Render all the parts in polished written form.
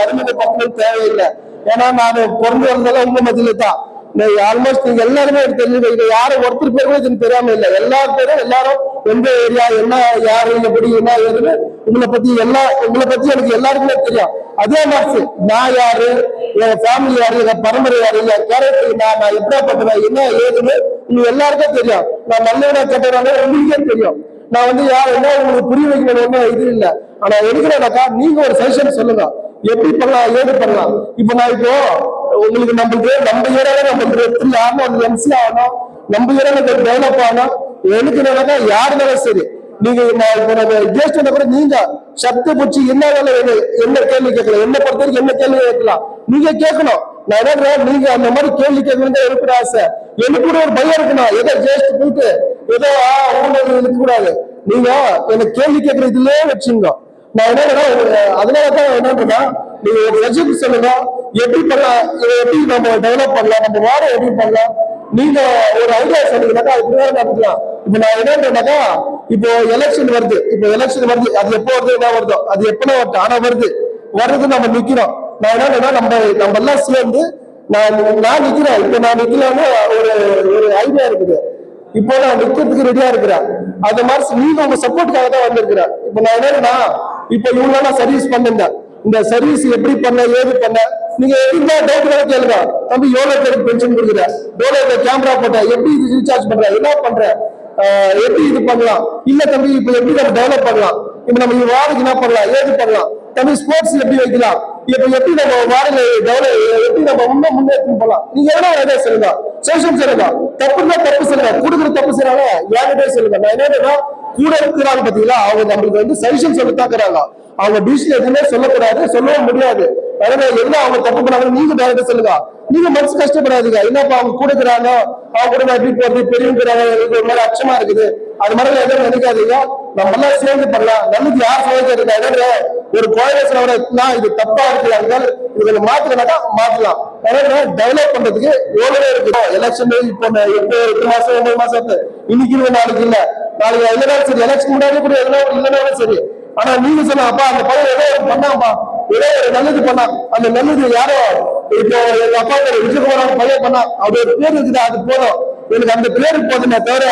அறிமுகப்படுத்த தேவையில்லை. ஏன்னா நான் பிறந்து வந்ததெல்லாம் உங்க மத்தியில தான். ஆல்மோஸ்ட் நீங்க எல்லாருமே தெரிஞ்சு யாரும் ஒருத்தர் பேர் கூட இதுன்னு தெரியாம இல்லை. எல்லா பேரும் எல்லாரும் எந்த ஏரியா என்ன யாரு எப்படி என்ன ஏதுன்னு உங்களை பத்தி எனக்கு எல்லாருக்குமே தெரியும். அதே மாதிரி நான் யாரு, என் ஃபேமிலி யாரு, என் பரம்பரை யாரு, என் கேரக்டர் நான் எப்படிப்பட்டவன் என்ன ஏதுன்னு உங்களுக்கு எல்லாருக்கும் தெரியும். நான் நல்லவனா கேட்டவங்க உங்களுக்கே தெரியும். நான் யார் என்ன உங்களுக்கு புரிய வைக்கணும்னு இது இல்லை. ஆனா எடுக்கிறேன்னாக்கா நீங்க ஒரு சஜஷன் சொல்லுங்க, எப்படி பண்ணலாம் ஏது பண்ணலாம். இப்ப நான் உங்களுக்கு நம்ம ஏரியால நம்ம ஆகணும், எம்சி ஆகணும், நம்ம ஏரியால டெவலப் ஆகணும். எடுக்கிறேன்னாக்கா யாருனாலும் சரி நீங்க ஜேஸ்ட் கூட நீங்க சக்தி பூச்சி என்ன கேள்வி கேட்கலாம், என்ன பொறுத்த வரைக்கும் என்ன கேள்வி கேட்கலாம் நீங்க கேட்கணும். நான் என்ன நீங்க அந்த மாதிரி கேள்வி கேட்கணும் இருக்கிற ஆசை எனக்கு கூட ஒரு பயம் இருக்கணும். ஏதோ ஜேஸ்ட் போயிட்டு ஏதோ இருக்கக்கூடாது. நீங்க எனக்கு கேள்வி கேட்கற இதுலயே வச்சுங்க. நான் என்ன அதனாலதான் என்னன்னா நீங்க ஒரு ரெசிபி சொல்லுங்க, எப்படி பண்ணலாம், எப்படி நம்ம டெவலப் பண்ணலாம், நம்ம வாரம் எப்படி பண்ணலாம். நீங்க ஒரு ஐடியா சொன்னீங்கன்னாக்கா அது நடக்கலாம். இப்ப நான் என்னன்னாக்கா இப்போ எலெக்ஷன் வருது, அது எப்போ வருது என்ன வருதோ அது எப்பனா வருது, ஆனா வருது நம்ம நிக்கிறோம். நான் என்னன்னா நம்ம எல்லாம் சேர்ந்து நான் நிக்கிறேன். இப்ப நான் நிக்கலான்னு ஒரு ஐடியா இருக்குது. இப்போ நான் நிக்கிறதுக்கு ரெடியா இருக்கிறேன். அது மாதிரி நீங்க உங்க சப்போர்ட்டுக்காக தான் வந்திருக்கிறேன். இப்ப நான் என்னன்னா இப்ப இவங்க சர்வீஸ் பண்ணிருந்தேன். இந்த சர்வீஸ் எப்படி பண்ண ஏது பண்ண நீங்க எதுனா டவுட் கேளுங்க. தம்பி எவ்வளவு பேருக்கு பென்ஷன் கொடுக்குற, எவ்வளவு கேமரா போட்ட, எப்படி இது ரீசார்ஜ் பண்ற, என்ன பண்ற, எப்படி இது பண்ணலாம், இல்ல தம்பி இப்ப எப்படி நம்ம டெவலப் பண்ணலாம், இப்ப நம்ம வாரத்துக்கு என்ன பண்ணலாம் ஏது பண்ணலாம், தம்பி ஸ்போர்ட்ஸ் எப்படி வைக்கலாம், இப்ப எப்படி நம்ம வாரங்க எப்படி நம்ம முன்னேற்றம் போகலாம். நீங்க என்ன சொல்லுங்க, சஜஷன் சொல்லுங்க. தப்புன்னா தப்பு சொல்லுங்க, கொடுக்குற தப்பு செய்யறாங்க யாருமே சொல்லுங்க. நான் என்னன்னா கூட இருக்கிறாங்க பாத்தீங்களா, அவங்க நம்மளுக்கு சஜஷன் சொல்லி தாக்குறாங்க. அவங்க டிசிஷன் எதுவுமே சொல்லக்கூடாது, சொல்லவும் முடியாது. என்ன அவங்க தப்பு பண்ணாங்க நீங்க டேரக்டா சொல்லுங்க. நீங்க மனசு கஷ்டப்படாதீங்க. என்னப்பா அவங்க கொடுக்குறாங்க, அவங்க கூட எப்படி போறது, பெரியவங்கிறாங்க, ஒரு மாதிரி அச்சமா இருக்குது, அது மாதிரி எதுவும் நினைக்காதீங்க. நம்ம எல்லாம் சேர்ந்து பண்ணலாம். நல்லது யார் சொல்லிருக்காங்க, ஒரு கோயில இது தப்பா இருக்கு, இதுல மாத்தலனாக்கா மாத்தலாம். டெவலப் பண்றதுக்கு எவ்வளவு இருக்கு. எலெக்ஷன் இப்போ 8 மாசம் 9 மாசம் இன்னைக்கு நாளைக்கு இல்ல, நாளைக்கு இல்லைனாலும் சரி, எலெக்ஷன் முன்னாடி கூட எதுனா இல்லைனாலும் சரி. ஆனா நீங்க சொன்னா அப்பா அந்த பையன் ஏதோ பண்ணாம்பா, ஏதோ ஒரு நல்லது பண்ணா, அந்த நல்லது யாரோ இப்போ எங்க அப்பா விஜயகுமார் பையன் பண்ணா, அப்படி ஒரு பேர் இருக்குது, அது போதும் எனக்கு. அந்த பேரு போதுமே தவிர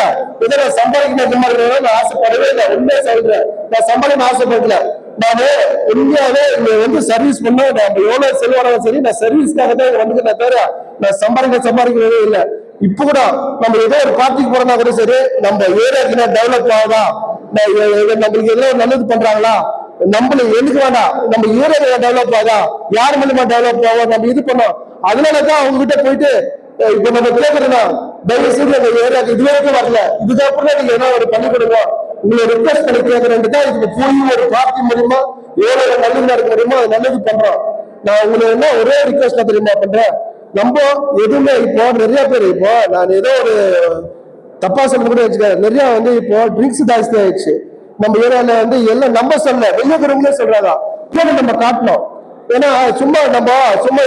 ஏதோ நான் சம்பாதிக்கணும் நான் ஆசைப்படவே இல்லை. உண்மையை சொல்றேன், நான் சம்பாதிக்கணும் ஆசைப்படல. நானு உண்மையாவே இங்க சர்வீஸ் பண்ண நம்ம எவ்வளவு செலவானாலும் சரி, நான் சர்வீஸ்க்காக தான் வந்துட்டேன் தவிர நான் சம்பாதிக்கவே இல்லை. இப்ப கூட நம்ம ஏதோ ஒரு பார்ட்டிக்கு போறோம்னா கூட சரி, நம்ம ஏரியாக்கு டெவலப் ஆகுதா, நம்மளுக்கு ஏதோ நல்லது பண்றாங்களா, நம்மளுக்கு எதுக்கு வேண்டாம், நம்ம ஏரியா டெவலப் ஆகுதா, யார் மூலமா டெவலப் ஆகும் நம்ம இது பண்ணோம். அதனாலதான் அவங்க கிட்ட போயிட்டு இப்ப நம்ம கேட்கறோம்னா தயவு செய்து அந்த ஏரியாக்கு இது வரைக்கும் வரல, இதுக்கப்புறம் நீங்க என்ன ஒரு பண்ணி கொடுங்க உங்களை ரிக்வெஸ்ட் பண்ணி கேட்கறேன் தான். இதுக்கு போய் ஒரு பார்ட்டி மூலியமா எவ்வளவு நல்லது நடக்க முடியுமோ அது நல்லது பண்றோம். நான் உங்களுக்கு என்ன ஒரே ரிக்வெஸ்ட் தெரியுமா பண்றேன், நம்ம எதுவுமே இப்போ நிறைய பேர் இப்போ நான் ஏதோ ஒரு தப்பா சொல்ல கூட வச்சுக்க, நிறைய இப்போ ட்ரிங்க்ஸ் ஜாஸ்தி ஆயிடுச்சு நம்ம ஏரியால. எல்லாம் நம்ம சொல்ல வெளியே சொல்றாங்க, நம்ம காட்டணும். ஏன்னா சும்மா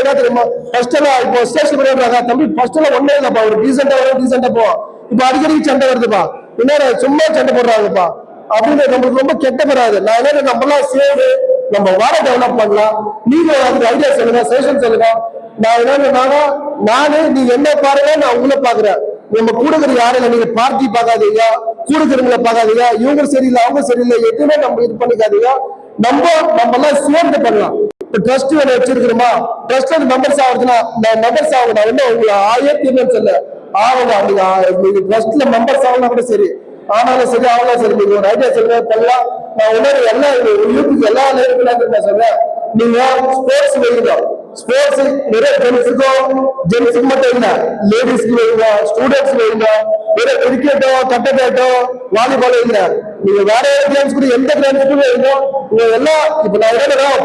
என்ன தெரியுமா, ஃபர்ஸ்ட் எல்லாம் இப்போ ஸ்டேஷன் பண்ணிடுறாங்க தம்பி, ஃபர்ஸ்ட் எல்லாம் ஒண்ணே இல்லப்பா, ஒரு டீசெண்டா போவோம். இப்ப அடிக்கடி சண்டை வருதுப்பா, என்ன சும்மா சண்டை போடுறாங்கப்பா அப்படின்னு நம்மளுக்கு ரொம்ப கெட்ட பெறாது. நான் என்ன நம்ம எல்லாம் சேர்ந்து நம்ம வார டெவலப் பண்ணலாம். நீங்க அதுக்கு ஐடியா சொல்லுங்க, சஜஷன் சொல்லுங்க. நான் என்னன்னா நானு நீங்க என்ன பாருங்க, நான் உங்களை பாக்குறேன். நம்ம கூடுகிற யாரும் இல்லை, நீங்க பார்ட்டி பார்க்காதீங்க, கூடுகிறவங்களை பார்க்காதீங்க, இவங்க சரியில்லை அவங்க சரியில்லை எதுவுமே நம்ம இது பண்ணிக்காதீங்க. நம்ம எல்லாம் சேர்ந்து பண்ணலாம். இப்ப ட்ரஸ்ட் வேலை வச்சிருக்கிறோமா, ட்ரஸ்ட் மெம்பர்ஸ் ஆகுதுன்னா மெம்பர்ஸ் ஆகும். நான் என்ன உங்களை ஆயிரத்தி சொல்ல ஆகணும், நீங்க ட்ரஸ்ட்ல மெம்பர்ஸ் ஆகலாம் கூட சரி, ஆனாலும் சரி ஆகலாம் சரி, நீங்க ஒரு ஐடியா சொல்லுங்க பண்ணலாம். நான் உடனே எல்லாம் யூத்துக்கு எல்லா நேரங்களும் நான் சொல்றேன், நீங்க ஸ்போர்ட்ஸ் வைங்க. ஸ்போர்ட்ஸ் நிறைய ஜென்ஸுக்கு மட்டும் இல்ல, லேடிஸ்க்கு வைங்க, ஸ்டூடெண்ட்ஸ் வைங்க. வேற கிரிக்கெட்டோ கட்டபேட்டோ வாலிபாலோ இல்ல, நீங்க வேற கேம்ஸ் கூட எந்த கேம்ஸுக்கும் வைங்க. நீங்க எல்லாம் இப்ப நான்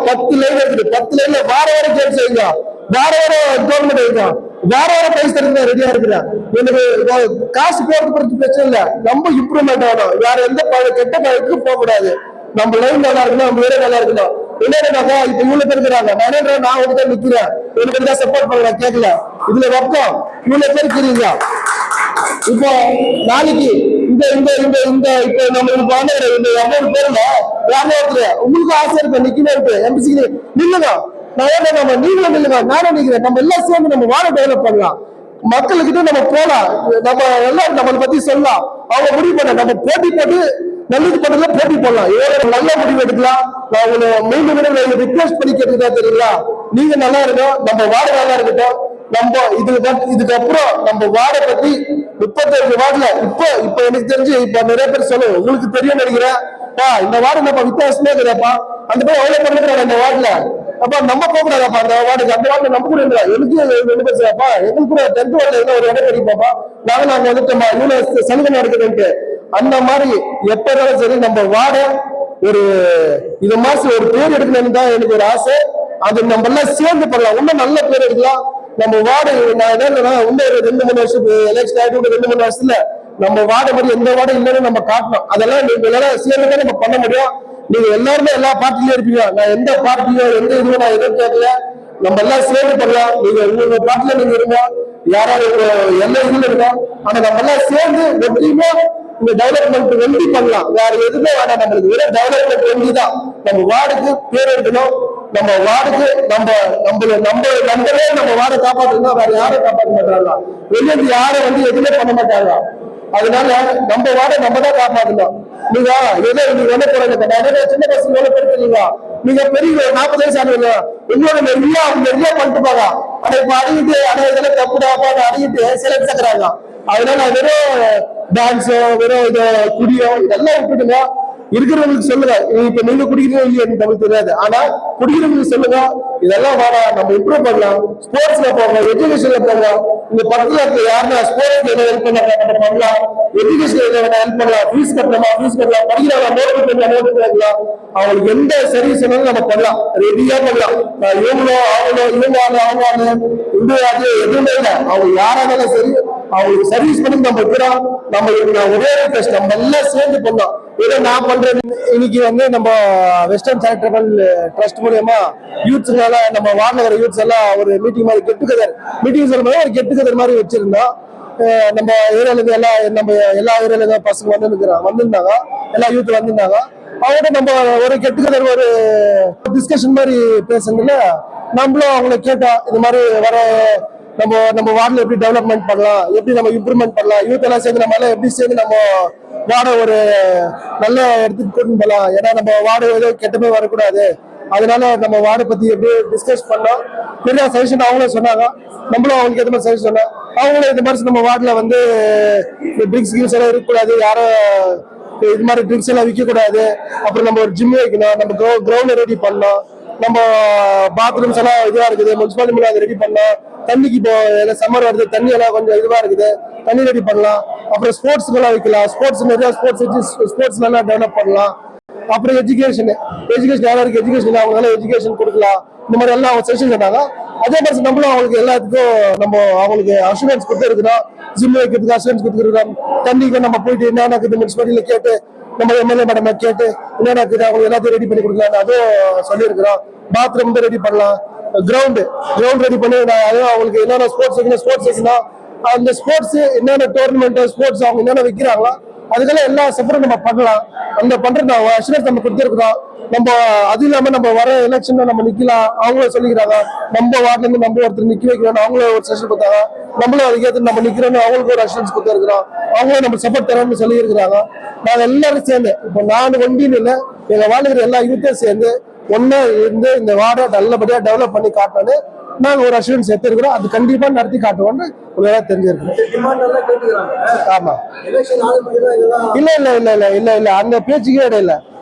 10 லைன் இருக்குது, 10 லைன்ல வேற கேம்ஸ் வைங்க, வேற டோர்னமெண்ட் வைங்க, வேற பிரைஸ் தரது ரெடியா இருக்கிறேன். எனக்கு காசு போறது பிரச்சனை இல்ல, நம்ம இம்ப்ரூவ்மெண்ட் ஆகணும். வேற எந்த கெட்ட பழக்கு போக கூடாது. நம்ம லைன் நல்லா இருக்கணும், நம்ம வேற நல்லா இருக்கணும். என்னடாக்கா இப்ப இவ்வளவு பேர் இருக்கிறாங்க, நான் என்ன நான் வந்து நிக்கிறேன், எனக்கு தான் சப்போர்ட் பண்ணல கேட்கல, இதுல வெக்கம் இவ்வளவு பேர் இருக்கிறீங்க. இப்போ நாளைக்கு இந்த இந்த இந்த இந்த இப்ப நம்மளுக்கு வந்து இந்த 50 பேர்ல யாரும் ஒருத்தர் உங்களுக்கு ஆசை இருக்கு நிக்கணும் எம்பிசி நில்லுங்க, நான் ஏன்னா நம்ம நீங்களும் நில்லுங்க, நானும் நிக்கிறேன், நம்ம எல்லாம் சேர்ந்து நம்ம வாழ டெவலப் பண்ணலாம், மக்களுக்கிட்ட நம்ம போலாம், நம்ம எல்லாம் நம்மளை பத்தி சொல்லலாம், அவங்க முடிவு பண்ண நம்ம போட்டி போட்டு நல்லது பண்றதுல போட்டி போடலாம், ஏதோ நல்ல முடிவு எடுக்கலாம். நான் உங்களை மீண்டும் ரிக்வெஸ்ட் பண்ணி கேட்டுக்கிட்டா தெரியுங்களா, நீங்க நல்லா இருக்கணும், நம்ம வார்டு நல்லா இருக்கட்டும், நம்ம இதுக்கப்புறம் நம்ம வார்டை பத்தி 35 வார்டுல இப்போ இப்ப எனக்கு தெரிஞ்சு இப்ப நிறைய பேர் சொல்லுவோம், உங்களுக்கு தெரியும் நினைக்கிறேன், இந்த வார்டு நம்ம வித்தியாசமே கிடையாப்பா, அந்த பேர் எவ்வளவு பண்ணிருக்காங்க அந்த வார்டுல, அப்ப நம்ம போகக்கூடாதாப்பா அந்த வார்டுக்கு, அந்த வார்டு நம்ம கூட இல்லை, எனக்கு 2 பேர் செய்யப்பா, எங்களுக்கு கூட 10th வார்டுல என்ன ஒரு இடம் கிடைப்பாப்பா, நாங்க வந்துட்டோமா இவ்வளவு சலுகை நடக்குதுன்ட்டு, அந்த மாதிரி எப்ப இருந்தாலும் சரி நம்ம வார்டை ஒரு இது மாசம் ஒரு பேர் எடுக்கணும்னு தான் எனக்கு ஒரு ஆசை, அது நம்ம எல்லாம் சேர்ந்து பண்ணலாம், இன்னும் நல்ல பேர் எடுக்கலாம். நம்ம வார்டு நான் என்ன இன்னும் ஒரு 2-3 வருஷம் எலெக்ஷன் ஆகிட்டு 2-3 வருஷத்துல நம்ம வார்டு மாதிரி எந்த வார்டு இல்லைன்னு நம்ம காட்டணும், அதெல்லாம் நீங்க எல்லாம் சேர்ந்து நம்ம பண்ண முடியும். நீங்க எல்லாருமே எல்லா பார்ட்டிலயும் இருப்பீங்க, நான் எந்த பார்ட்டியோ எந்த இதுவும் நான் எதுவும் கேட்கல, நம்ம எல்லாம் சேர்ந்து பண்ணலாம், நீங்க உங்க பார்ட்டில நீங்க இருங்க, யாராவது எல்லா இதுல இருக்கோம், ஆனா நம்ம எல்லாம் சேர்ந்து வெற்றியுமே இந்த டெவலப்மெண்ட் வெண்டி பண்ணலாம், வேற எதுவுமே வேண்டாம், நம்மளுக்கு வெறும் டெவலப்மெண்ட் வெண்டி தான். நம்ம வார்டுக்கு பேர் எடுக்கணும், நம்ம வார்டுக்கு நம்மளே நம்ம வார்டை காப்பாற்றணும், வேற யாரும் காப்பாற்ற மாட்டாங்க, வெளியே யாரும் வந்து எதுவுமே பண்ண மாட்டாங்க, அதனால நம்ம வார்டை நம்ம தான் காப்பாற்றணும். நீங்க ஏதோ நீங்க என்ன போறாங்க சின்ன பசங்க எவ்வளவு பெருக்கிறீங்க, நீங்க பெரிய 40 வயசு ஆனவங்க உங்களோட நிறைய பண்ணிட்டு போங்க, ஆனா இப்ப அடிக்கிட்டு ஆனா இதெல்லாம் தப்புடாப்பா அடிக்கிட்டு சில சேர்க்கிறாங்க, அதனால வெறும் டான்ஸோ வெறும் இது குடியோ இதெல்லாம் விட்டுடுங்க, இருக்கிறவங்களுக்கு சொல்லுங்க, இப்ப நீங்க குடிக்கிறீங்க இல்லையா எனக்கு தமிழ் தெரியாது, ஆனா குடிக்கிறவங்களுக்கு சொல்லுங்க, இதெல்லாம் வேணாம், நம்ம இம்ப்ரூவ் பண்ணலாம், ஸ்போர்ட்ஸ்ல போங்க, எஜுகேஷன்ல போங்க, இந்த பக்கத்துல இருக்க யாருன்னா ஸ்போர்ட்ஸ் ஹெல்ப் பண்ணலாம், எஜுகேஷன் ஹெல்ப் பண்ணலாம், ஃபீஸ் கட்டலாமா ஃபீஸ் கட்டலாம், படிக்கிறாங்க நோட்டு கேட்கலாம், அவங்களுக்கு எந்த சர்வீஸ் வேணாலும் நம்ம பண்ணலாம், ரெடியா பண்ணலாம், இவங்களோ அவங்களோ அவங்க இந்த அது எதுவுமே இல்லை, அவங்க யாராலும் சரி அவங்களுக்கு சர்வீஸ் பண்ணி நம்ம இருக்கிறோம், நம்ம ஒரே ரிக்வெஸ்ட் நம்ம எல்லாம் சேர்ந்து பண்ணோம், ஏதோ நான் பண்றேன். இன்னைக்கு வந்து நம்ம வெஸ்டர்ன் சேரிட்டபிள் ட்ரஸ்ட் மூலமா யூத்ஸ்னால நம்ம வார்டுல யூத்ஸ் எல்லாம் ஒரு மீட்டிங் மாதிரி கெட்டுகதர் மீட்டிங் சொல்லும்போது ஒரு கெட்டுகதர் மாதிரி வச்சிருந்தோம், நம்ம ஏரியால இருந்து எல்லா ஏரியால இருந்து பசங்க வந்திருந்தாங்க, எல்லா யூத் வந்திருந்தாங்க, அவங்கள்ட்ட நம்ம ஒரு கெட்டுகதர் ஒரு டிஸ்கஷன் மாதிரி பேசுறதுல நம்மளும் அவங்களை கேட்டோம், இது மாதிரி வர நம்ம வார்டுல எப்படி டெவலப்மெண்ட் பண்ணலாம், எப்படி நம்ம இம்ப்ரூவ்மெண்ட் பண்ணலாம், யூத் எல்லாம் சேர்ந்து நம்ம எல்லாம் எப்படி சேர்ந்து நம்ம வார்டை ஒரு நல்ல இடத்துக்கு கொண்டு போகலாம், ஏன்னா நம்ம வார்டு ஏதோ கெட்டமே வரக்கூடாது, அதனால நம்ம வார்டை பத்தி எப்படி டிஸ்கஸ் பண்ணோம், நிறைய சஜஷன் அவங்களும் சொன்னாங்க, நம்மளும் அவங்களுக்கு எது மாதிரி சஜஷன் சொன்னோம், அவங்களும் இந்த மாதிரி நம்ம வார்டுல வந்து ட்ரிங்க்ஸ் கிங்ஸ் எல்லாம் இருக்கக்கூடாது, யாரும் இது மாதிரி ட்ரிங்க்ஸ் எல்லாம் விற்கக்கூடாது, அப்புறம் நம்ம ஒரு ஜிம் வைக்கணும், நம்ம கிரவுண்ட் ரெடி பண்ணோம், நம்ம பாத்ரூம்ஸ் எல்லாம் இதுவா இருக்குது, முனிசிபாலிட்டி அதை ரெடி பண்ணலாம், தண்ணிக்கு இப்போ சம்மர் வருது, தண்ணி எல்லாம் கொஞ்சம் இதுவா இருக்குது, தண்ணி ரெடி பண்ணலாம், அப்புறம் ஸ்போர்ட்ஸ் எல்லாம் வைக்கலாம், ஸ்போர்ட்ஸ் நிறைய ஸ்போர்ட்ஸ் நல்லா டெவலப் பண்ணலாம், அப்புறம் எஜுகேஷன் யாராருக்கு எஜுகேஷன் அவங்க எஜுகேஷன் கொடுக்கலாம், இந்த மாதிரி எல்லாம் அவங்க செஷன் சொன்னாங்க, அதே மாதிரி நம்மளும் அவங்களுக்கு எல்லாத்துக்கும் நம்ம அவங்களுக்கு அஷூரன்ஸ் கொடுத்துருக்கிறோம், ஜிம் வைக்கிறதுக்கு அஷூரன்ஸ் கொடுத்துருக்கிறோம், தண்ணிக்கு நம்ம போயிட்டு என்னென்ன முனிசிபாலிட்டியில கேட்டு நம்ம எம்எல்ஏ மேடம் கேட்டு என்னென்ன இருக்குது அவங்க எல்லாத்தையும் ரெடி பண்ணி கொடுக்கலாம், அதுவும் சொல்லியிருக்கிறோம், பாத்ரூம் ரெடி பண்ணலாம், கிரவுண்ட் ரெடி பண்ணி அதுவும் அவங்களுக்கு என்னென்ன ஸ்போர்ட்ஸ் வைக்கணும், அந்த ஸ்போர்ட்ஸ் என்னென்ன டோர்னமெண்ட் ஸ்போர்ட்ஸ் அவங்க என்னென்ன வைக்கிறாங்களோ அதுக்கெல்லாம் எல்லா செப்பரும் நம்ம பண்ணலாம், அந்த பண்றது அஷூரன்ஸ் நம்ம கொடுத்துருக்கிறோம், நம்ம அது இல்லாம நம்ம வர எலெக்ஷன்ல நம்ம நிக்கலாம், அவங்களும் சொல்லிக்கிறாங்க, நம்ம வார்டுல இருந்து நம்ம ஒருத்தர் நிக்க வைக்கிறோம், அவங்களும் ஒரு செஷன் கொடுத்தாங்க, நம்மளும் அதுக்கேற்று நம்ம நிக்கிறோம், அவங்களுக்கு ஒரு அஷூரன்ஸ் கொடுத்துருக்கிறோம், அவங்களும் நம்ம சப்போர்ட் தரோம்னு சொல்லி இருக்கிறாங்க. நாங்க எல்லாரும் சேர்ந்து இப்போ நான் ஒண்டின்னு இல்லை, எங்க வாழ்கிற எல்லா யூத்தையும் சேர்ந்து ஒன்னா இருந்து இந்த வார்டை நல்லபடியா டெவலப் பண்ணி காட்டணும்னு நாங்க ஒரு அஷூரன்ஸ் எடுத்துருக்கிறோம், அது கண்டிப்பா நடத்தி காட்டுவோம்னு உங்களுக்கு தெரிஞ்சிருக்கோம். ஆமா இல்ல இல்ல இல்ல இல்ல இல்ல இல்ல அந்த பேச்சுக்கே இடையில,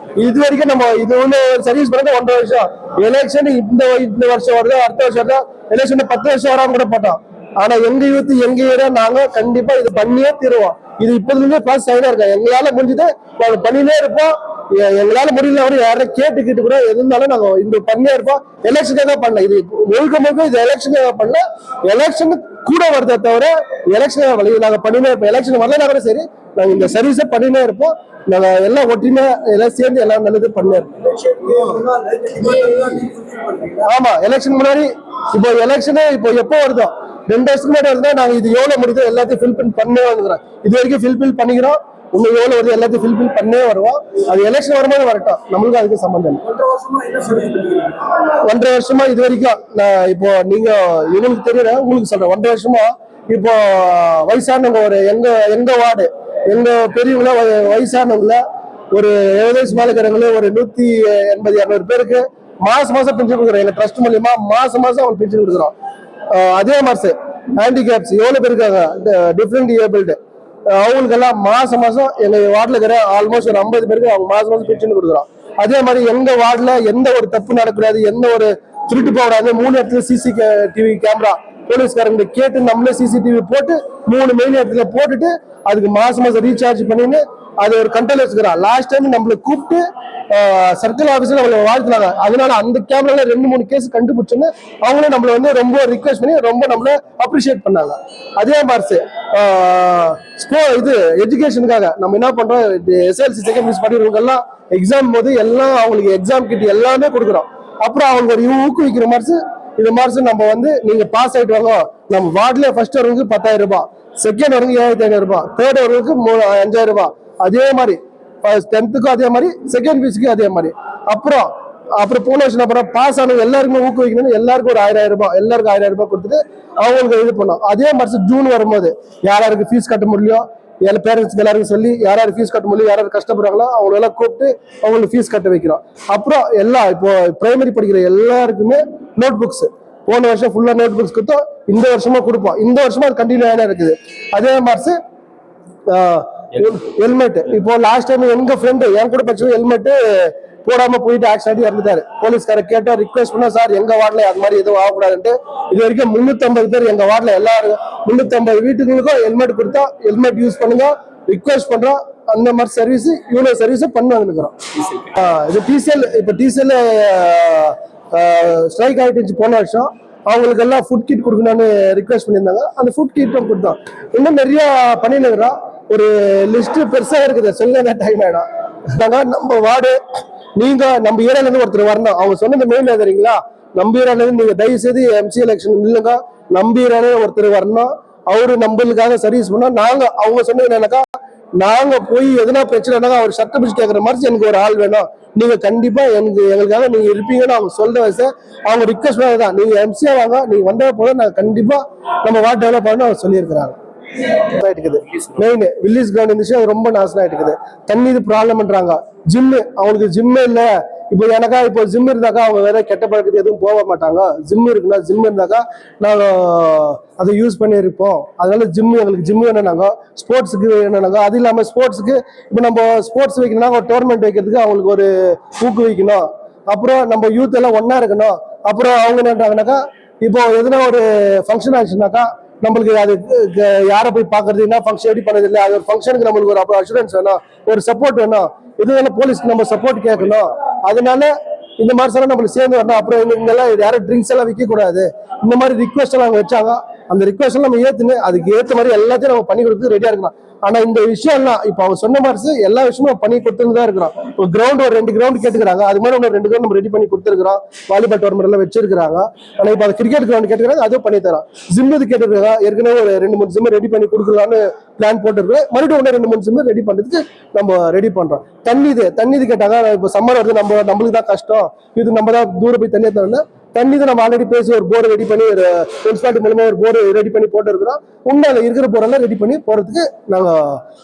இது வரைக்கும் நம்ம இது ஒண்ணு சர்வீஸ் பண்ணது 1.5 வருஷம், எலெக்ஷன் இந்த வருஷம் வருது, அடுத்த வருஷம் வருது, எலெக்ஷன் 10 வருஷம் வராம கூட போட்டோம், ஆனா எங்க யூத் எங்க ஏரியா நாங்க கண்டிப்பா இது பண்ணியே தீருவோம், இது இப்போதுமே பாஸ் ஆகிதான் இருக்கோம், எங்களால முடிஞ்சது நாங்க பண்ணினே இருப்போம், எங்களால முடியல கூட யாரும் கேட்டு கூட எது இருந்தாலும் நாங்க இந்த பண்ணியா இருப்போம். எலெக்ஷனுக்காக தான் பண்ணல, இது முழுக்க இது எலெக்ஷனுக்காக பண்ணல. எலெக்ஷன் கூட வருதே தவிர எலெக்ஷன் வழி நாங்க பண்ணினே இருப்போம். எலெக்ஷன் வரலனா கூட சரி நாங்க இந்த சர்வீஸை பண்ணினே இருப்போம். நாங்க எல்லாம் ஒற்றுமையா எல்லாம் சேர்ந்து எல்லாம் நல்லது பண்ணே இருப்போம். ஆமா, எலெக்ஷன் முன்னாடி இப்போ எலெக்ஷனே இப்போ எப்போ வருதோ 2 வருஷத்துக்கு முன்னாடி வருதுன்னா நாங்க இது எவ்வளவு முடியுதோ எல்லாத்தையும் ஃபில்பில் பண்ணே வந்துக்கிறோம். இது வரைக்கும் ஃபில்பில் பண்ணிக்கிறோம். இன்னும் எவ்வளவு வருது எல்லாத்தையும் ஃபில்பில் பண்ணே வருவோம். அது எலெக்ஷன் வரும்போது வரட்டும், நம்மளுக்கு அதுக்கு சம்பந்தம் இல்லை. 1.5 வருஷமா இது வரைக்கும் நான் இப்போ நீங்க இவங்களுக்கு தெரியல உங்களுக்கு சொல்றேன். 1.5 வருஷமா இப்போ வயசானவங்க ஒரு எங்க வார்டு எங்க பெரியவங்கள வயசானவங்கள ஒரு 70 வயசு மேல இருக்கிறவங்களே ஒரு 180-200 பேருக்கு மாசம் பென்ஷன் கொடுக்குறோம். எங்க ட்ரஸ்ட் மூலியமா மாசம் அவங்க பென்ஷன் கொடுக்குறோம். அதே மாதிரி ஹேண்டிகேப்ஸ் எவ்வளவு பேர் இருக்காங்க, டிஃபரெண்ட் டிசேபிள்டு, அவங்களுக்கெல்லாம் மாசம் எங்க வார்டுல இருக்கிற ஆல்மோஸ்ட் ஒரு 50 பேருக்கு அவங்க மாசம் பென்ஷன் கொடுக்குறோம். அதே மாதிரி எங்க வார்டுல எந்த ஒரு தப்பு நடக்கூடாது, எந்த ஒரு திருட்டு போகக்கூடாது. 3 இடத்துல CCTV கேமரா போலீஸ்காரங்க கேட்டு நம்மளே CCTV போட்டு 3 மெயின் இடத்துல போட்டுட்டு அதுக்கு மாசம் ரீசார்ஜ் பண்ணின்னு அது ஒரு கண்ட்ரோல் வச்சுக்கிறான். லாஸ்ட் டைம் நம்மள கூப்பிட்டு சர்க்கிள் ஆபீஸ்ல அவங்களை வாழ்த்துனாங்க. அதனால அந்த கேமரால 2-3 கேஸ் கண்டுபிடிச்சோன்னு அவங்களே நம்மள ரொம்ப ரிக்வெஸ்ட் பண்ணி ரொம்ப நம்மள அப்ரிஷியேட் பண்ணாங்க. அதே மாதிரி இது எஜுகேஷனுக்காக நம்ம என்ன பண்றோம், SLC செகண்ட் மிஸ் பண்ணிருக்கவங்க எல்லாம் எக்ஸாம் போது எல்லாம் அவங்களுக்கு எக்ஸாம் கிட் எல்லாமே கொடுக்குறோம். அப்புறம் அவங்களுக்கு ஒரு ஊக்குவிக்கிற மாதிரி இந்த மாதிரி நம்ம நீங்க பாஸ் ஆயிட்டு வாங்க, நம்ம வார்டுல ஃபர்ஸ்ட் வரவங்க 10,000 ரூபாய், செகண்ட் வரவங்க 7,500 ரூபாய், தேர்ட் வரவங்களுக்கு 5,000 ரூபாய். அதே மாதிரி 10th அதே மாதிரி, செகண்ட் பீஸுக்கு அதே மாதிரி. அப்புறம் போன வருஷம் அப்புறம் பாஸ் ஆனவங்க எல்லாருக்குமே ஊக்குவிக்கணும்னு எல்லாருக்கும் ஒரு 1,000 ரூபாய், எல்லாருக்கும் 1,000 ரூபாய் கொடுத்துட்டு அவங்களுக்கு இது பண்ணோம். அதே மாதிரி ஜூன் வரும்போது யாருக்கு ஃபீஸ் கட்ட முடியலையோ பேரண்ட்ஸ்க்கு எல்லாருக்கும் சொல்லி யாராரு ஃபீஸ் கட்ட முடியும், யாராவது கஷ்டப்படுறாங்களோ அவங்க எல்லாம் கூப்பிட்டு அவங்களுக்கு ஃபீஸ் கட்ட வைக்கிறோம். அப்புறம் எல்லாம் இப்போ பிரைமரி படிக்கிற எல்லாருக்குமே நோட் புக்ஸ் போன வருஷம் ஃபுல்லா நோட் புக்ஸ் கொடுத்தோம். இந்த வருஷமா கொடுப்போம். இந்த வருஷமா அது கண்டினியூ ஆனா இருக்குது. அதே மாதிரி ஹெல்மெட் இப்போ லாஸ்ட் டைம் எங்க ஃப்ரெண்டு என் கூட படிச்சது ஹெல்மெட் போடாம போயிட்டு ஆக்சிடென்ட் ஆகி இறந்துட்டாரு. போலீஸ்கார கேட்டா ரிக்வெஸ்ட் பண்ணா, சார் எங்க வார்டுல அது மாதிரி எதுவும் ஆகக்கூடாதுன்ட்டு இது வரைக்கும் 350 பேர் எங்க வார்டுல எல்லாரும் 350 வீட்டுகளுக்கும் ஹெல்மெட் கொடுத்தா ஹெல்மெட் யூஸ் பண்ணுங்க ரிக்வெஸ்ட் பண்றோம். அந்த மாதிரி சர்வீஸ் இவ்வளவு சர்வீஸ் பண்ணி வந்துருக்கிறோம். இது TCL ஸ்ட்ரைக் ஆயிட்டு போன வருஷம் அவங்களுக்கு எல்லாம் ஃபுட் கிட் கொடுக்கணும்னு ரிக்வெஸ்ட் பண்ணியிருந்தாங்க. அந்த ஃபுட் கிட்டும் கொடுத்தோம். இன்னும் நிறைய பண்ணிட்டு இருக்கிறோம். ஒரு லிஸ்ட் பெருசா இருக்குது, சொல்ல டைம் ஆயிடும். நம்ம வார்டு நீங்க நம்ம ஏரியால இருந்து ஒருத்தர் வரணும். அவங்க சொன்னது மெயின் தெரியுங்களா, நம்ம ஏரியால இருந்து நீங்க தயவு செய்து MC எலெக்ஷன் இல்லைங்க, நம்ம ஏரியால ஒருத்தர் வரணும். அவரு நம்மளுக்காக சர்வீஸ் பண்ணா அவங்க சொன்னது என்னன்னாக்கா, நாங்க போய் எதனா பிரச்சனைனா அவர் சட்ட பிடிச்சு கேட்கற மாதிரி எனக்கு ஒரு ஆள் வேணும், நீங்க கண்டிப்பா எங்களுக்காக நீங்க இருப்பீங்கன்னு அவங்க சொல்ற வயசு அவங்க ரிக்வெஸ்ட் பண்ணதான். நீங்க MC வாங்க, நீங்க வந்தா போதும், நாங்க கண்டிப்பா நம்ம வார்டு டெவலப் பண்ண அவங்க சொல்லியிருக்கிறாங்க. மெயின் வில்லேஜ் கிரவுண்ட் இருந்துச்சு, அது ரொம்ப நாசம் ஆயிட்டு. தண்ணி இது ப்ராப்ளம் பண்றாங்க. ஜிம்மு அவங்களுக்கு ஜிம்மே இல்ல. இப்போ எனக்கா இப்போ ஜிம் இருந்தாக்கா அவங்க வேற கெட்ட பழக்கத்து எதுவும் போக மாட்டாங்க. ஜிம் இருக்குன்னா ஜிம் இருந்தாக்கா நாங்க அதை யூஸ் பண்ணி இருப்போம். அதனால எங்களுக்கு ஜிம் வேணும்னாங்க, ஸ்போர்ட்ஸுக்கு வேணும்னாங்க. அது இல்லாம ஸ்போர்ட்ஸுக்கு இப்போ நம்ம ஸ்போர்ட்ஸ் வைக்கணும்னா ஒரு டோர்னமெண்ட் வைக்கிறதுக்கு அவங்களுக்கு ஒரு ஊக்குவிக்கணும். அப்புறம் நம்ம யூத் எல்லாம் ஒன்னா இருக்கணும். அப்புறம் அவங்க என்னன்றாங்கனாக்கா, இப்போ எதுனா ஒரு ஃபங்க்ஷன் ஆச்சுனாக்கா நம்மளுக்கு அது யாரை போய் பாக்குறது, என்ன ஃபங்க்ஷன் எப்படி பண்ணது இல்லை, அது ஒரு ஃபங்க்ஷனுக்கு நம்மளுக்கு ஒரு அஷூரன்ஸ் வேணும், ஒரு சப்போர்ட் வேணும். இதுனால போலீஸ்க்கு நம்ம சப்போர்ட் கேட்கணும். அதனால இந்த மாதிரி எல்லாம் நம்மளுக்கு சேர்ந்து வரணும். அப்புறம் இங்கெல்லாம் யாரும் ட்ரிங்க்ஸ் எல்லாம் விற்க கூடாது, இந்த மாதிரி ரிக்வெஸ்ட் எல்லாம் அவங்க வச்சாங்க. அந்த ரிக்வெஸ்ட் எல்லாம் நம்ம ஏத்துன்னு அதுக்கு ஏற்ற மாதிரி எல்லாத்தையும் நம்ம பண்ணி கொடுத்து ரெடியா இருக்கலாம். ஆனா இந்த விஷயம் எல்லாம் இப்ப அவங்க சொன்ன மாதிரி எல்லா விஷயமும் பண்ணி கொடுத்துன்னு தான் இருக்கிறோம். ஒரு கிரவுண்ட் ஒரு 2 கிரவுண்ட் கேட்டுக்கிறாங்க, அது மாதிரி ஒரு 2 கிரவுண்ட் நம்ம ரெடி பண்ணி கொடுத்துருக்கிறோம். வாலிபால் டோர்னமெண்ட் எல்லாம் வச்சிருக்காங்க. ஆனா இப்ப அது கிரிக்கெட் கிரவுண்ட் கேட்டுக்கிறாங்க, அதுவும் பண்ணி தரோம். ஜிம் இது கேட்டுருக்காங்க, ஏற்கனவே ஒரு 2-3 ஜிம் ரெடி பண்ணி கொடுக்கலாம்னு பிளான் போட்டுருக்கோம். மறுபடியும் 2-3 ஜிம் ரெடி பண்றதுக்கு நம்ம ரெடி பண்றோம். தண்ணி இது கேட்டாங்க. இப்ப சம்மர் வருது, நம்மளுக்கு தான் கஷ்டம், இது நம்ம தான் தூரம் போய் தண்ணியை தரல. தண்ணி தான் நம்ம ஆல்ரெடி பேசி ஒரு போர் ரெடி பண்ணி ஒரு முனிசிபாலிட்டி மூலமா ஒரு போர் ரெடி பண்ணி போட்டு இருக்கிறோம். உண்மையில இருக்கிற போரெல்லாம் ரெடி பண்ணி போறதுக்கு நாங்க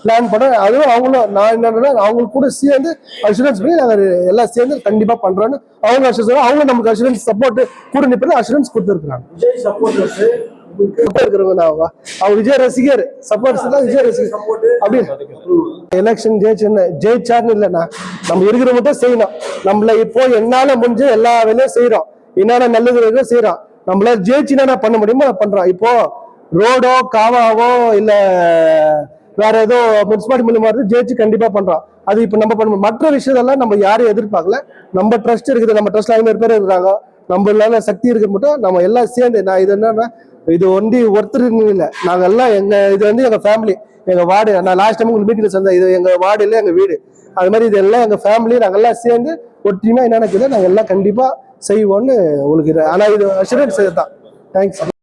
பிளான் பண்றோம். அதுவும் அவங்களும் நான் என்னன்னா அவங்களுக்கு கூட சேர்ந்து அஷூரன்ஸ் பண்ணி நாங்க எல்லாம் சேர்ந்து கண்டிப்பா பண்றோம்னு அவங்க அஷூரன்ஸ், அவங்க நமக்கு அஷூரன்ஸ் சப்போர்ட் கூட நிற்பது அஷூரன்ஸ் கொடுத்துருக்காங்க. விஜய் சப்போர்ட் இருக்கிறவங்க அவங்க விஜய் ரசிகர் சப்போர்ட்ஸ் தான், விஜய் ரசிகர் அப்படி எலெக்ஷன் ஜெயிச்சாருன்னு இல்லைன்னா நம்ம இருக்கிற மட்டும் செய்யணும். நம்மள இப்போ என்னால முடிஞ்ச எல்லா வேலையும் செய்யறோம், என்னென்ன நல்லது செய்யறோம். நம்மளால ஜெயிச்சு என்ன பண்ண முடியுமோ பண்றோம். இப்போ ரோடோ காவாவோ இல்ல வேற ஏதோ முனிசிபாலிட்டி மூலமா இருந்து ஜெயிச்சு கண்டிப்பா பண்றோம். அது இப்ப நம்ம பண்ண மற்ற விஷயத்தெல்லாம் நம்ம யாரையும் எதிர்பார்க்கல. நம்ம ட்ரஸ்ட் இருக்குது, நம்ம ட்ரஸ்ட்ல 500 பேர் இருக்கிறாங்க, நம்மளால சக்தி இருக்க மட்டும் நம்ம எல்லாம் சேர்ந்து. நான் இது என்னன்னா, இது ஒண்டி ஒருத்தர் இல்லை, நாங்க எல்லாம் இது வந்து எங்க ஃபேமிலி, எங்க வார்டு. நான் லாஸ்ட் டைம் உங்களுக்கு மீட்டிங்ல சொன்னேன், இது எங்க வார்டு இல்லை எங்க வீடு. அது மாதிரி இது எல்லாம் எங்க ஃபேமிலி, நாங்க எல்லாம் சேர்ந்து ஒற்றுமையா என்னென்ன நாங்க எல்லாம் கண்டிப்பா செய்வோம்னு உங்களுக்கு ஆனா இது அஷூரன்ஸ் தான். தேங்க்ஸ்.